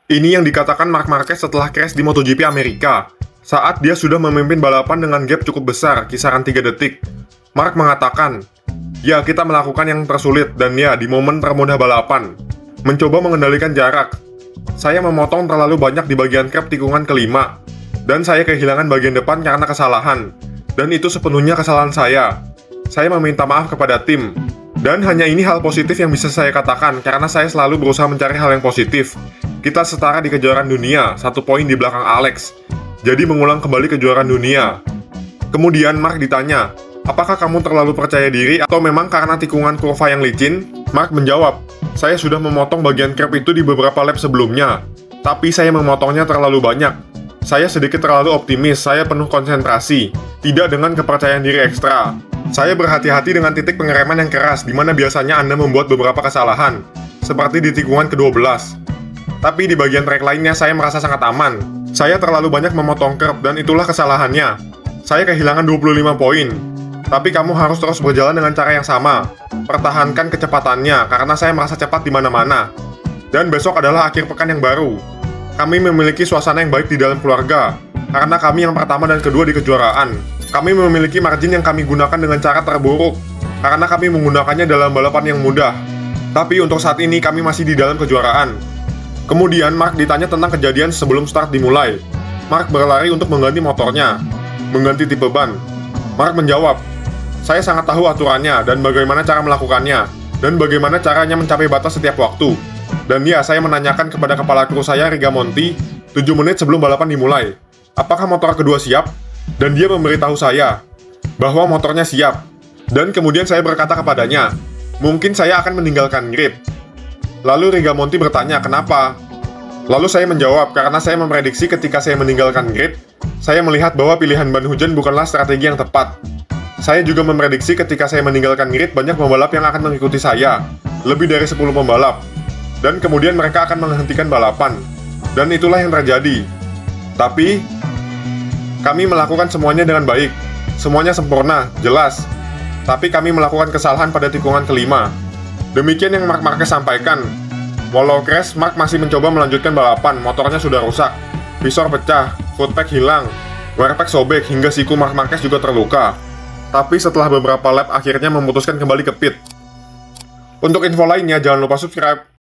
Ini yang dikatakan Marc Marquez setelah crash di MotoGP Amerika. Saat dia sudah memimpin balapan dengan gap cukup besar, kisaran 3 detik. Marc mengatakan, "Ya, kita melakukan yang tersulit dan ya, di momen termudah balapan. Mencoba mengendalikan jarak. Saya memotong terlalu banyak di bagian cap tikungan kelima. Dan saya kehilangan bagian depan karena kesalahan. Dan itu sepenuhnya kesalahan saya. Saya meminta maaf kepada tim. Dan hanya ini hal positif yang bisa saya katakan karena saya selalu berusaha mencari hal yang positif. Kita setara di kejuaraan dunia, 1 poin di belakang Alex. Jadi mengulang kembali kejuaraan dunia." Kemudian Marc ditanya, "Apakah kamu terlalu percaya diri atau memang karena tikungan kurva yang licin?" Marc menjawab, "Saya sudah memotong bagian cap itu di beberapa lap sebelumnya. Tapi saya memotongnya terlalu banyak. Saya sedikit terlalu optimis, saya penuh konsentrasi. Tidak dengan kepercayaan diri ekstra. Saya berhati-hati dengan titik pengereman yang keras, di mana biasanya Anda membuat beberapa kesalahan, seperti di tikungan ke-12. Tapi di bagian track lainnya saya merasa sangat aman. Saya terlalu banyak memotong curb dan itulah kesalahannya. Saya kehilangan 25 poin. Tapi kamu harus terus berjalan dengan cara yang sama. Pertahankan kecepatannya karena saya merasa cepat di mana-mana. Dan besok adalah akhir pekan yang baru. Kami memiliki suasana yang baik di dalam keluarga karena kami yang pertama dan kedua di kejuaraan. Kami memiliki margin yang kami gunakan dengan cara terburuk karena kami menggunakannya dalam balapan yang mudah. Tapi untuk saat ini kami masih di dalam kejuaraan." Kemudian Marc ditanya tentang kejadian sebelum start dimulai. Marc berlari untuk mengganti motornya, mengganti tipe ban. Marc menjawab, "Saya sangat tahu aturannya dan bagaimana cara melakukannya, dan bagaimana caranya mencapai batas setiap waktu. Dan ya, saya menanyakan kepada kepala kru saya, Rigamonti, 7 menit sebelum balapan dimulai, apakah motor kedua siap? Dan dia memberitahu saya bahwa motornya siap. Dan kemudian saya berkata kepadanya, mungkin saya akan meninggalkan grid. Lalu Rigamonti bertanya, kenapa? Lalu saya menjawab, karena saya memprediksi ketika saya meninggalkan grid, saya melihat bahwa pilihan ban hujan bukanlah strategi yang tepat. Saya juga memprediksi ketika saya meninggalkan grid, banyak pembalap yang akan mengikuti saya, lebih dari 10 pembalap. Dan kemudian mereka akan menghentikan balapan. Dan itulah yang terjadi. Tapi, kami melakukan semuanya dengan baik. Semuanya sempurna, jelas. Tapi kami melakukan kesalahan pada tikungan kelima. Demikian yang Marc Marquez sampaikan. Walau crash, Marc masih mencoba melanjutkan balapan. Motornya sudah rusak, visor pecah, footpack hilang, wearpack sobek, hingga siku Marc Marquez juga terluka. Tapi setelah beberapa lap akhirnya memutuskan kembali ke pit. Untuk info lainnya jangan lupa subscribe.